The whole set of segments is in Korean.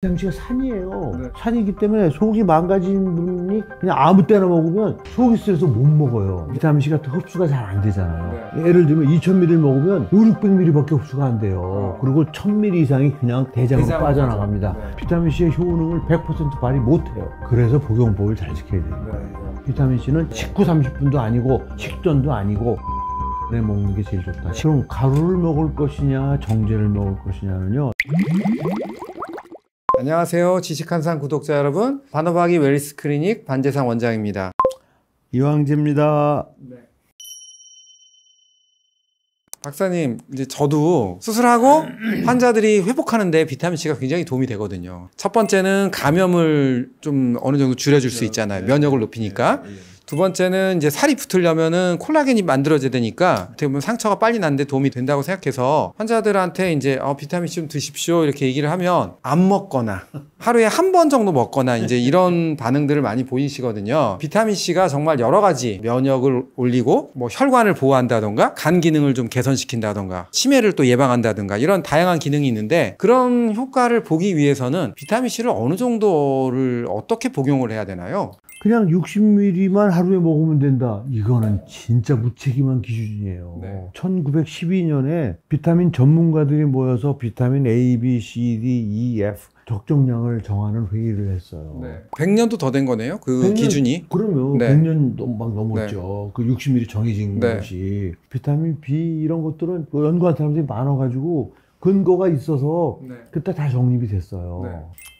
당시가 산이에요. 네. 산이기 때문에 속이 망가진 분이 그냥 아무 때나 먹으면 속이 쓰여서 못 먹어요. 비타민C 같은 흡수가 잘 안 되잖아요. 네. 예를 들면 2000ml 먹으면 500~600ml 밖에 흡수가 안 돼요. 그리고 1000ml 이상이 그냥 대장으로 빠져나갑니다. 네. 비타민C의 효능을 100% 발휘 못해요. 그래서 복용법을 잘 지켜야 되는 거예요. 비타민C는 식후 30분도 아니고 식전도 아니고 에 먹는 게 제일 좋다. 그럼 가루를 먹을 것이냐 정제를 먹을 것이냐는요. 안녕하세요. 지식한산 구독자 여러분, 반어박이 웰리스 클리닉 반재상 원장입니다. 이황재입니다. 네. 박사님, 이제 저도 수술하고 환자들이 회복하는데 비타민C가 굉장히 도움이 되거든요. 첫 번째는 감염을 좀 어느 정도 줄여줄 수 있잖아요. 면역을 높이니까. 두 번째는 이제 살이 붙으려면은 콜라겐이 만들어져야 되니까 어떻게 보면 상처가 빨리 나는데 도움이 된다고 생각해서 환자들한테 이제 비타민C 좀 드십시오 이렇게 얘기를 하면 안 먹거나 하루에 한 번 정도 먹거나 이제 이런 반응들을 많이 보이시거든요. 비타민C가 정말 여러 가지 면역을 올리고 뭐 혈관을 보호한다던가 간 기능을 좀 개선시킨다던가 치매를 또 예방한다던가 이런 다양한 기능이 있는데 그런 효과를 보기 위해서는 비타민C를 어느 정도를 어떻게 복용을 해야 되나요? 그냥 60ml만 하루에 먹으면 된다. 이거는 진짜 무책임한 기준이에요. 네. 1912년에 비타민 전문가들이 모여서 비타민 A, B, C, D, E, F 적정량을 정하는 회의를 했어요. 네. 100년도 더 된 거네요. 그 100년, 기준이. 그러면 네. 100년 막 넘었죠. 그 60ml 정해진 네. 것이. 비타민 B 이런 것들은 연구한 사람들이 많아가지고 근거가 있어서 네. 그때 다 정립이 됐어요. 네.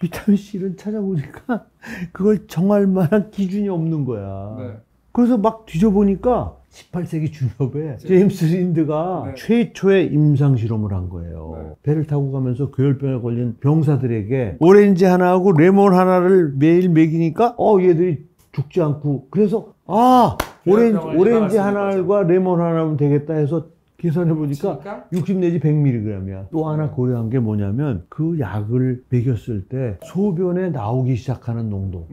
비타민C를 찾아보니까 그걸 정할 만한 기준이 없는 거야. 네. 그래서 막 뒤져보니까 18세기 중엽에 제임스 린드가 네. 최초의 임상 실험을 한 거예요. 네. 배를 타고 가면서 교열병에 걸린 병사들에게 오렌지 하나하고 레몬 하나를 매일 먹이니까 얘들이 죽지 않고 그래서 오렌지 하나과 레몬 하나면 되겠다 해서 계산해 보니까 60 내지 100mg이야. 또 하나 고려한 게 뭐냐면 그 약을 먹였을 때 소변에 나오기 시작하는 농도.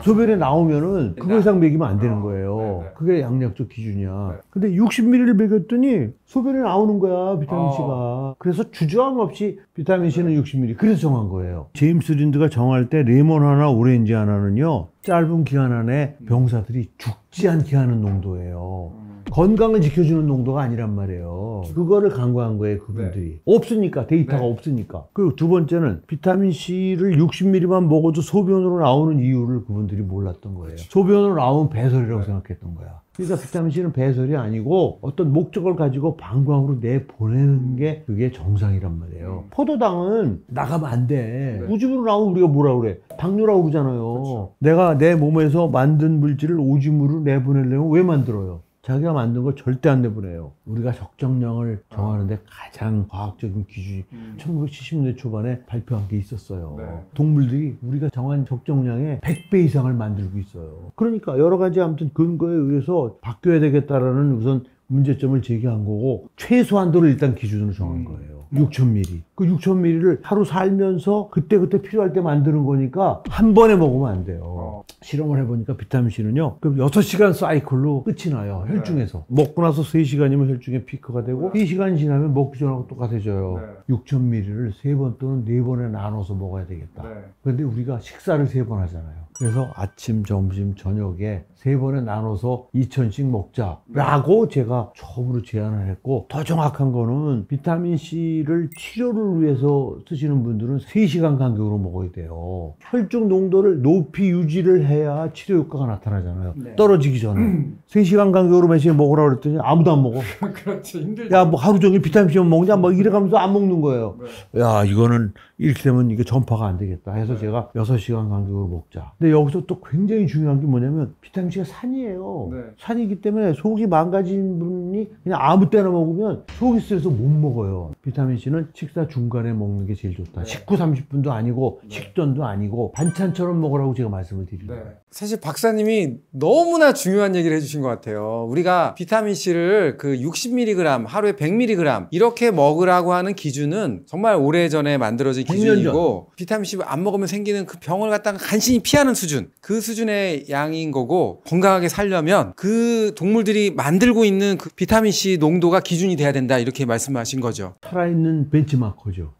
소변에 나오면은 그거 이상 먹이면 안 되는 거예요. 네네. 그게 약력적 기준이야. 네. 근데 60ml를 먹였더니 소변에 나오는 거야, 비타민C가. 그래서 주저함 없이 비타민C는 60ml. 그래서 정한 거예요. 제임스 린드가 정할 때 레몬 하나, 오렌지 하나는요, 짧은 기간 안에 병사들이 죽지 않게 하는 농도예요. 건강을 지켜주는 농도가 아니란 말이에요. 그거를 간과한 거예요, 그분들이. 없으니까, 데이터가 없으니까. 그리고 두 번째는 비타민C를 60ml만 먹어도 소변으로 나오는 이유를 그분들이 몰랐던 거예요. 소변으로 나오면 배설이라고 생각했던 거야. 그러니까 비타민C는 배설이 아니고 어떤 목적을 가지고 방광으로 내보내는 게 그게 정상이란 말이에요. 포도당은 나가면 안 돼. 네. 오줌으로 나오면 우리가 뭐라 그래? 당뇨라고 그러잖아요. 그렇죠. 내가 내 몸에서 만든 물질을 오줌으로 내보내려면 왜 만들어요? 자기가 만든 걸 절대 안 내보내요. 우리가 적정량을 정하는데 가장 과학적인 기준이 1970년대 초반에 발표한 게 있었어요. 네. 동물들이 우리가 정한 적정량의 100배 이상을 만들고 있어요. 그러니까 여러 가지 아무튼 근거에 의해서 바뀌어야 되겠다라는 우선 문제점을 제기한 거고 최소한도를 일단 기준으로 정한 거예요. 6000ml. 그 6000ml를 하루 살면서 그때그때 필요할 때 만드는 거니까 한 번에 먹으면 안 돼요. 실험을 해보니까 비타민C는요, 그럼 6시간 사이클로 끝이 나요. 혈중에서. 먹고 나서 3시간이면 혈중에 피크가 되고 3시간 지나면 먹기 전하고 똑같아져요. 6000ml를 3번 또는 4번에 나눠서 먹어야 되겠다. 그런데 우리가 식사를 3번 하잖아요. 그래서 아침, 점심, 저녁에 3번에 나눠서 2000씩 먹자라고 제가 처음으로 제안을 했고, 더 정확한 거는 비타민C를 치료를 위해서 쓰시는 분들은 3시간 간격으로 먹어야 돼요. 혈중 농도를 높이 유지를 해야 치료 효과가 나타나잖아요. 네. 떨어지기 전에. 3시간 간격으로 매일 먹으라고 그랬더니 아무도 안 먹어. 그렇죠. 힘들죠. 야, 뭐 하루 종일 비타민C만 먹냐? 뭐 이래가면서 안 먹는 거예요. 야, 이거는 이렇게 되면 이게 전파가 안 되겠다 해서 제가 6시간 간격으로 먹자. 근데 여기서 또 굉장히 중요한 게 뭐냐면 비타민C가 산이에요. 네. 산이기 때문에 속이 망가진 분이 그냥 아무 때나 먹으면 속이 쓰여서 못 먹어요. 비타민C는 식사 중간에 먹는 게 제일 좋다. 네. 식후 30분도 아니고 네. 식전도 아니고 반찬처럼 먹으라고 제가 말씀을 드립니다. 네. 사실 박사님이 너무나 중요한 얘기를 해주신 것 같아요. 우리가 비타민C를 그 60mg, 하루에 100mg 이렇게 먹으라고 하는 기준은 정말 오래전에 만들어진 기준이고, 비타민C 안 먹으면 생기는 그 병을 갖다가 간신히 피하는 수준, 그 수준의 양인 거고, 건강하게 살려면 그 동물들이 만들고 있는 그 비타민C 농도가 기준이 돼야 된다 이렇게 말씀하신 거죠. 살아있는 벤치마커죠.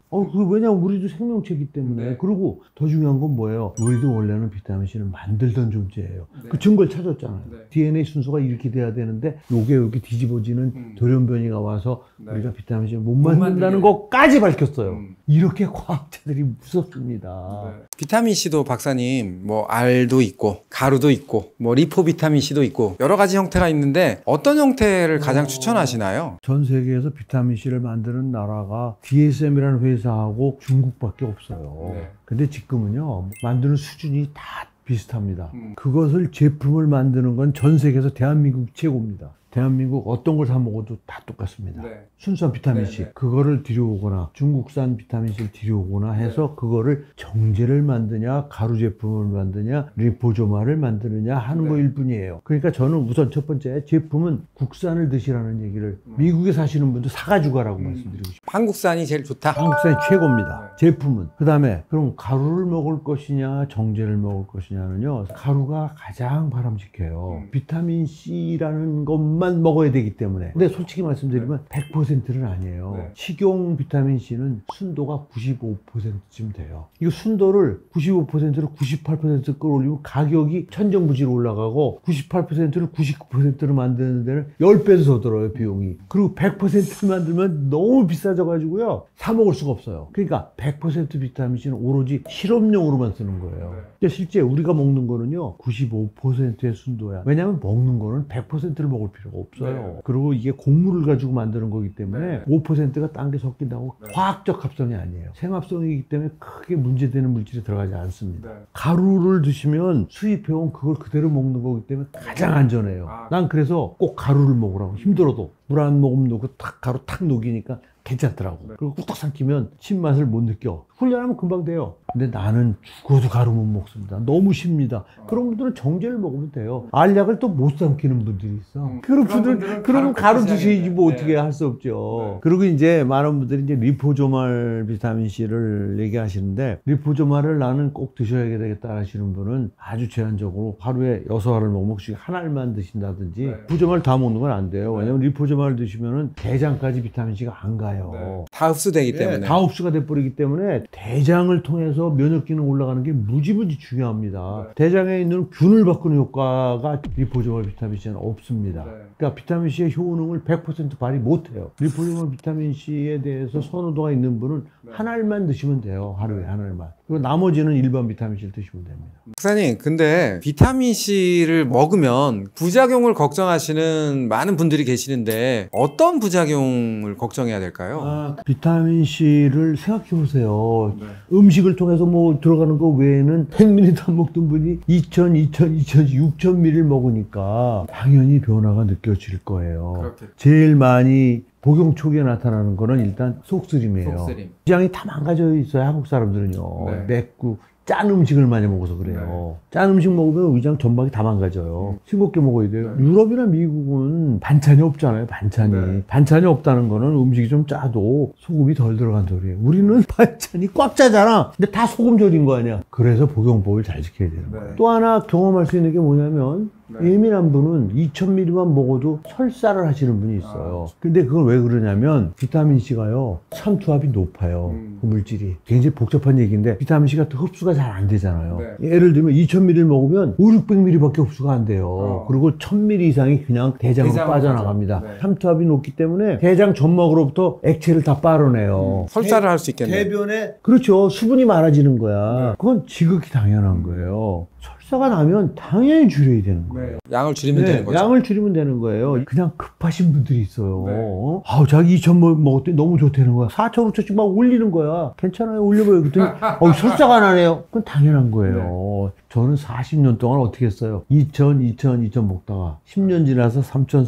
왜냐면 우리도 생명체이기 때문에. 네. 그리고 더 중요한 건 뭐예요? 우리도 원래는 비타민C를 만들던 존재예요. 네. 그 증거를 찾았잖아요. 네. DNA 순서가 이렇게 돼야 되는데 요게 이렇게 뒤집어지는 돌연변이가 와서 네. 우리가 비타민C를 못 못 만든다는 만들게 것까지 밝혔어요. 음. 이렇게 과학자들이 무섭습니다. 비타민 C도 박사님 뭐 알도 있고 가루도 있고 뭐 리포비타민 C도 있고 여러 가지 형태가 있는데 어떤 형태를 가장 추천하시나요? 전 세계에서 비타민C를 만드는 나라가 DSM이라는 회사하고 중국밖에 없어요. 네. 근데 지금은요, 만드는 수준이 다 비슷합니다. 음. 그것을 제품을 만드는 건 전 세계에서 대한민국 최고입니다. 대한민국 어떤 걸 사 먹어도 다 똑같습니다. 네. 순수한 비타민C, 네, 네. 그거를 들여오거나 중국산 비타민C를 들여오거나 해서 그거를 정제를 만드냐, 가루 제품을 만드냐, 리포조마를 만드느냐 하는 네. 거일 뿐이에요. 그러니까 저는 우선 첫 번째 제품은 국산을 드시라는 얘기를 미국에 사시는 분들 사가지고 가라고 말씀드리고 싶어요. 한국산이 제일 좋다. 한국산이 최고입니다. 제품은. 그 다음에 그럼 가루를 먹을 것이냐 정제를 먹을 것이냐는요, 가루가 가장 바람직해요. 비타민 C라는 것만 먹어야 되기 때문에. 근데 솔직히 말씀드리면 100%는 아니에요. 네. 식용 비타민 C는 순도가 95%쯤 돼요. 이거 순도를 95%로 98% 끌어올리면 가격이 천정부지로 올라가고 98%를 99%로 만드는 데는 10배도 더 들어요, 비용이. 그리고 100% 만들면 너무 비싸져 가지고요, 사 먹을 수가 없어요. 그러니까 100% 비타민 C는 오로지 실험용으로만 쓰는 거예요. 근데 실제 우리가 먹는 거는요 95%의 순도야. 왜냐하면 먹는 거는 100%를 먹을 필요가 없어요. 네. 그리고 이게 곡물을 가지고 만드는 거기 때문에 네. 5%가 딴 게 섞인다고 과학적 합성이 아니에요. 생합성이기 때문에 크게 문제되는 물질이 들어가지 않습니다. 가루를 드시면 수입해온 그걸 그대로 먹는 거기 때문에 가장 안전해요. 난 그래서 꼭 가루를 먹으라고. 힘들어도 물 한 모금 넣고 탁 가루 탁 녹이니까 괜찮더라고. 그리고 꾹 삼키면 신맛을 못 느껴. 훈련하면 금방 돼요. 근데 나는 죽어도 가루 못 먹습니다. 너무 쉽니다. 그런 분들은 정제를 먹으면 돼요. 알약을 또 못 삼키는 분들이 있어. 그런 분들은 그러면 가루 드셔야지 뭐 어떻게 할 수 없죠. 그리고 이제 많은 분들이 이제 리포조말 비타민 C를 얘기하시는데, 리포조말을 나는 꼭 드셔야 되겠다 하시는 분은 아주 제한적으로 하루에 6알을 먹으면 혹시 한 알만 드신다든지, 리포조말 다 먹는 건 안 돼요. 왜냐면 리포조말 드시면은 대장까지 비타민 C가 안 가요. 다 흡수되기 때문에. 다 흡수가 돼버리기 때문에 대장을 통해서 면역 기능 올라가는 게 무지무지 중요합니다. 대장에 있는 균을 바꾸는 효과가 리포조말 비타민 C는 없습니다. 그러니까 비타민 C의 효능을 100% 발휘 못해요. 리포조말 비타민 C에 대해서 선호도가 있는 분은 한 알만 드시면 돼요. 하루에 한 알만. 그리고 나머지는 일반 비타민 C를 드시면 됩니다. 박사님, 근데 비타민 C를 먹으면 부작용을 걱정하시는 많은 분들이 계시는데 어떤 부작용을 걱정해야 될까요? 비타민 C를 생각해 보세요. 음식을 통해서 뭐 들어가는 거 외에는 100ml 안 먹던 분이 6,000ml 먹으니까 당연히 변화가 느껴질 거예요. 그렇겠죠. 제일 많이 복용 초기에 나타나는 거는 일단 속쓰림이에요. 속쓰림. 위장이 다 망가져 있어요, 한국 사람들은요. 네. 맵고 짠 음식을 많이 먹어서 그래요. 짠 음식 먹으면 위장 전박이 다 망가져요. 싱겁게 먹어야 돼요. 유럽이나 미국은 반찬이 없잖아요, 반찬이. 반찬이 없다는 거는 음식이 좀 짜도 소금이 덜 들어간 소리예요. 우리는 반찬이 꽉 짜잖아. 근데 다 소금 절인 거 아니야. 그래서 복용법을 잘 지켜야 되는 거예요. 또 하나 경험할 수 있는 게 뭐냐면, 예민한 분은 2,000ml만 먹어도 설사를 하시는 분이 있어요. 근데 그건 왜 그러냐면 비타민 C가요, 삼투압이 높아요. 그 물질이. 굉장히 복잡한 얘기인데 비타민 C가 또 흡수가 잘 안 되잖아요. 예를 들면 2,000ml를 먹으면 500~600ml밖에 흡수가 안 돼요. 그리고 1,000ml 이상이 그냥 대장으로 빠져나갑니다. 삼투압이 높기 때문에 대장 점막으로부터 액체를 다 빨아내요. 설사를 할 수 있겠네요. 대변에 그렇죠, 수분이 많아지는 거야. 그건 지극히 당연한 거예요. 설사가 나면 당연히 줄여야 되는 거예요. 양을 줄이면 되는 거죠. 양을 줄이면 되는 거예요. 그냥 급하신 분들이 있어요. 아우, 자기 2,000 먹었더니 너무 좋다는 거야. 4,000, 5,000씩 막 올리는 거야. 괜찮아요, 올려봐요. 그랬더니 설사가 나네요. 그건 당연한 거예요. 저는 40년 동안 어떻게 했어요? 2,000 먹다가 10년 지나서 3,000,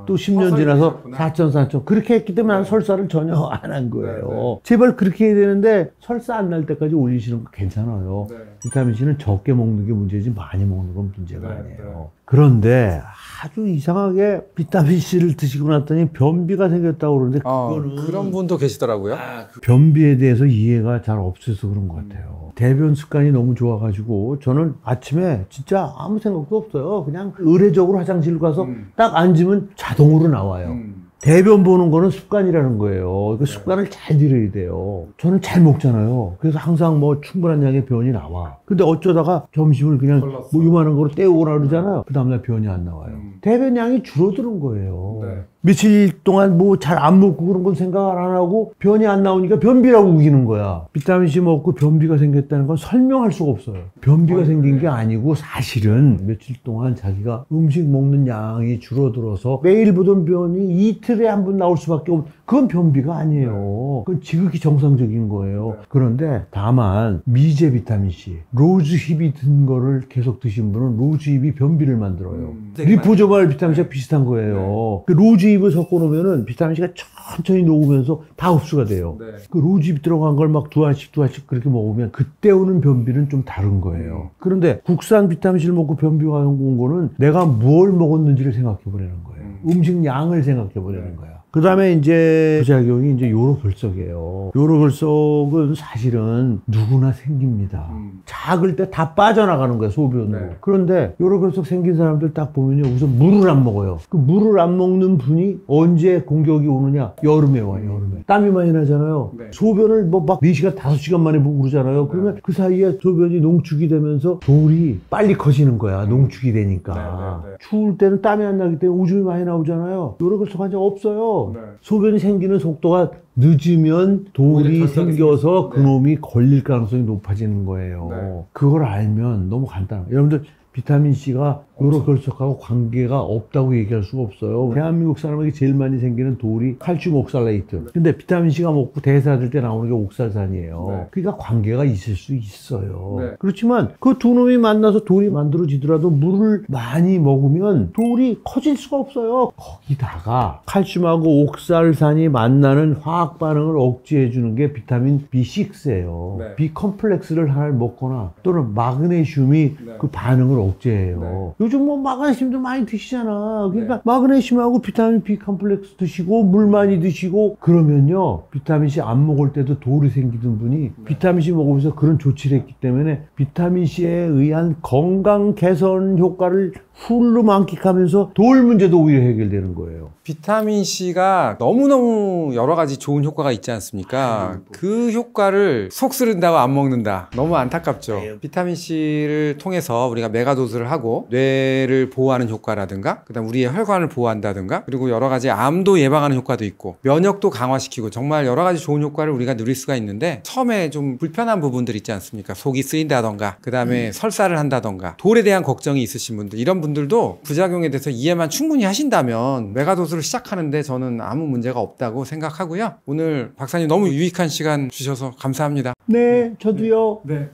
또 10년 지나서 4,000. 그렇게 했기 때문에 나는 설사를 전혀 안 한 거예요. 제발 그렇게 해야 되는데 설사 안 날 때까지 올리시는 거 괜찮아요. 비타민 C는 적게 먹는 게 문제지 많이 먹는 건 문제가 아니에요. 그런데 아주 이상하게 비타민 C를 드시고 났더니 변비가 생겼다고 그러는데 그거는 그런 분도 계시더라고요. 변비에 대해서 이해가 잘 없어서 그런 것 같아요. 대변 습관이 너무 좋아가지고 저는 아침에 진짜 아무 생각도 없어요. 그냥 의례적으로 화장실 가서 딱 앉으면 자동으로 나와요. 대변 보는 거는 습관이라는 거예요. 그 습관을 잘 들여야 돼요. 저는 잘 먹잖아요. 그래서 항상 뭐 충분한 양의 변이 나와. 근데 어쩌다가 점심을 그냥 뭐 요만한 거로 때우거나 그러잖아요. 그 다음날 변이 안 나와요. 대변량이 줄어드는 거예요. 네. 며칠 동안 뭐 잘 안 먹고 그런 건 생각을 안 하고 변이 안 나오니까 변비라고 우기는 거야. 비타민C 먹고 변비가 생겼다는 건 설명할 수가 없어요. 변비가 생긴 게 아니고 사실은 며칠 동안 자기가 음식 먹는 양이 줄어들어서 매일 보던 변이 이틀에 한 번 나올 수밖에 없는, 그건 변비가 아니에요. 그건 지극히 정상적인 거예요. 그런데 다만 미제 비타민C, 로즈힙이 든 거를 계속 드신 분은 로즈힙이 변비를 만들어요. 리포조말 비타민C가 비슷한 거예요. 그 로즈힙을 섞어 놓으면은 비타민C가 천천히 녹으면서 다 흡수가 돼요. 그 로즈힙 들어간 걸 막 두 알씩 그렇게 먹으면 그때 오는 변비는 좀 다른 거예요. 그런데 국산 비타민C를 먹고 변비가 온 거는 내가 뭘 먹었는지를 생각해 보라는 거예요. 음식 양을 생각해 보라는 거야. 그 다음에 이제 부작용이 이제 요로결석이에요. 요로결석은 사실은 누구나 생깁니다. 작을 때 다 빠져나가는 거야, 소변으로. 그런데 요로결석 생긴 사람들 딱 보면요, 우선 물을 안 먹어요. 그 물을 안 먹는 분이 언제 공격이 오느냐? 여름에 와요, 여름에. 땀이 많이 나잖아요. 소변을 뭐 막 4시간, 5시간 만에 보고 그러잖아요. 그러면 그 사이에 소변이 농축이 되면서 돌이 빨리 커지는 거야, 농축이 되니까. 추울 때는 땀이 안 나기 때문에 오줌이 많이 나오잖아요. 요로결석 환자 없어요. 소변이 생기는 속도가 늦으면 돌이 생겨서 그놈이 걸릴 가능성이 높아지는 거예요. 그걸 알면 너무 간단해요. 여러분들 비타민C가 요로결석하고 관계가 없다고 얘기할 수가 없어요. 대한민국 사람에게 제일 많이 생기는 돌이 칼슘 옥살레이트. 근데 비타민C가 먹고 대사될 때 나오는 게 옥살산이에요. 그러니까 관계가 있을 수 있어요. 그렇지만 그 두 놈이 만나서 돌이 만들어지더라도 물을 많이 먹으면 돌이 커질 수가 없어요. 거기다가 칼슘하고 옥살산이 만나는 화학 반응을 억제해 주는 게 비타민 B6예요. B 컴플렉스를 하나를 먹거나 또는 마그네슘이 그 반응을 억제해요. 요즘 뭐 마그네슘도 많이 드시잖아. 그러니까 마그네슘하고 비타민 B 컴플렉스 드시고 물 많이 드시고 그러면요, 비타민C 안 먹을 때도 돌이 생기던 분이 비타민C 먹으면서 그런 조치를 했기 때문에 비타민C에 의한 건강 개선 효과를 풀로 만끽하면서 돌 문제도 오히려 해결되는 거예요. 비타민C가 너무너무 여러 가지 좋은 효과가 있지 않습니까? 그 효과를 속 쓰른다고 안 먹는다. 너무 안타깝죠. 비타민C를 통해서 우리가 메가도스를 하고 뇌를 보호하는 효과라든가, 그다음 우리의 혈관을 보호한다든가, 그리고 여러 가지 암도 예방하는 효과도 있고 면역도 강화시키고 정말 여러 가지 좋은 효과를 우리가 누릴 수가 있는데, 처음에 좀 불편한 부분들 있지 않습니까? 속이 쓰인다던가, 그 다음에 설사를 한다던가, 돌에 대한 걱정이 있으신 분들, 이런 분들도 부작용에 대해서 이해만 충분히 하신다면 메가도스를 시작하는데 저는 아무 문제가 없다고 생각하고요. 오늘 박사님 너무 유익한 시간 주셔서 감사합니다. 네, 저도요. 네.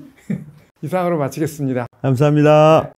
이상으로 마치겠습니다. 감사합니다.